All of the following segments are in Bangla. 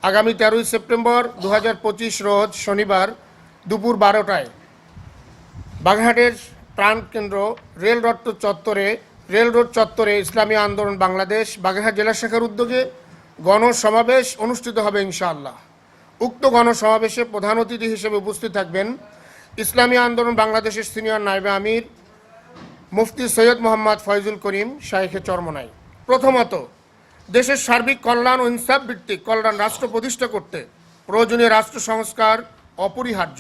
আগামী 13ই সেপ্টেম্বর 2025 রোজ শনিবার দুপুর 12টায় বাগেরহাটের প্রাণকেন্দ্র রেল রোড চত্বরে ইসলামী আন্দোলন বাংলাদেশ বাগেরহাট জেলা শাখার উদ্যোগে গণসমাবেশ অনুষ্ঠিত হবে ইনশাআল্লাহ। উক্ত গণসমাবেশে প্রধান অতিথি হিসেবে উপস্থিত থাকবেন ইসলামী আন্দোলন বাংলাদেশের সিনিয়র নায়েবে আমির মুফতি সৈয়দ মোহাম্মদ ফয়জুল করিম শাইখে চরমোনাই। প্রথমত, দেশের সার্বিক কল্যাণ ও ইনসাফ ভিত্তিক কল্যাণ রাষ্ট্র প্রতিষ্ঠা করতে প্রয়োজনীয় রাষ্ট্র সংস্কার অপরিহার্য।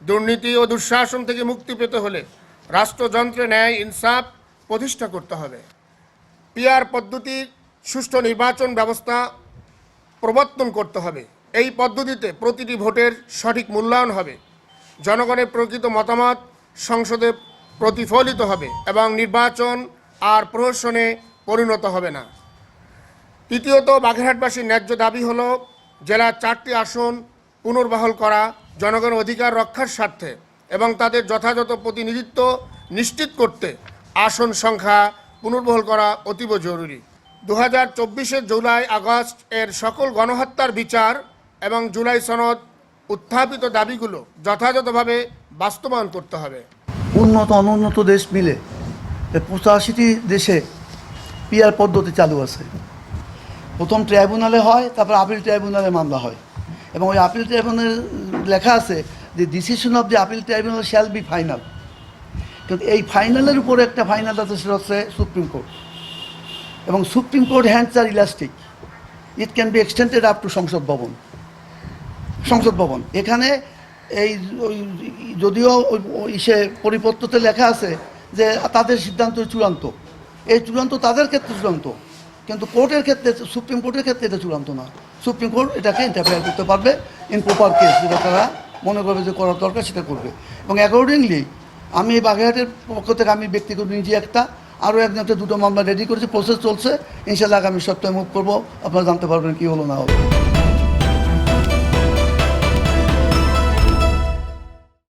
দুর্নীতি ও দুঃশাসন থেকে মুক্তি পেতে হলে রাষ্ট্রযন্ত্রে ন্যায় ইনসাফ প্রতিষ্ঠা করতে হবে। পিআর পদ্ধতির সুষ্ঠু নির্বাচন ব্যবস্থা প্রবর্তন করতে হবে। এই পদ্ধতিতে প্রতিটি ভোটের সঠিক মূল্যায়ন হবে, জনগণের প্রকৃত মতামত সংসদে প্রতিফলিত হবে এবং নির্বাচন আর প্রহসনে পরিণত হবে না। তৃতীয়ত, বাগেরহাটবাসীর ন্যায্য দাবি হল জেলার 4টি আসন পুনর্বহাল করা জনগণের অধিকার রক্ষার স্বার্থে এবং তাদের যথাযথ প্রতিনিধিত্ব নিশ্চিত করতে আসন সংখ্যা পুনর্বহাল করা অতীব জরুরি। 2024 জুলাই আগস্ট এর সকল গণহত্যার বিচার এবং জুলাই সনদ উত্থাপিত দাবিগুলো যথাযথভাবে বাস্তবায়ন করতে হবে। উন্নত অনুন্নত দেশ মিলে 85টি দেশে পিআর পদ্ধতি চালু আছে। প্রথম ট্রাইব্যুনালে হয়, তারপর আপিল ট্রাইব্যুনালে মামলা হয় এবং ওই আপিল ট্রাইব্যুনালে লেখা আছে যে decision of the appeal tribunal shall be final. কিন্তু এই ফাইনালের উপরে একটা ফাইনাল আছে, সেটা হচ্ছে সুপ্রিম কোর্ট, এবং supreme court hands R elastic, it can be extended up to সংসদ ভবন। এখানে এই যদিও সে পরিপত্রতে লেখা আছে যে তাদের সিদ্ধান্ত চূড়ান্ত, এই চূড়ান্ত তাদের ক্ষেত্রে চূড়ান্ত, কিন্তু কোর্টের ক্ষেত্রে, সুপ্রিম কোর্টের ক্ষেত্রে এটা চূড়ান্ত না। সুপ্রিম কোর্ট এটাকে ইন্টারফেয়ার করতে পারবে ইন প্রপার কেস, যেটা তারা মনে করবে যে করার দরকার সেটা করবে। এবং অ্যাকর্ডিংলি আমি এই বাগেরহাটের পক্ষ থেকে আমি ব্যক্তিগত নিজে আরও একজনকে 2টো মামলা রেডি করেছি, প্রসেস চলছে। ইনশাআল্লাহ আগামী সপ্তাহে মুভ করবো, আপনারা জানতে পারবেন কী হলো না হলো।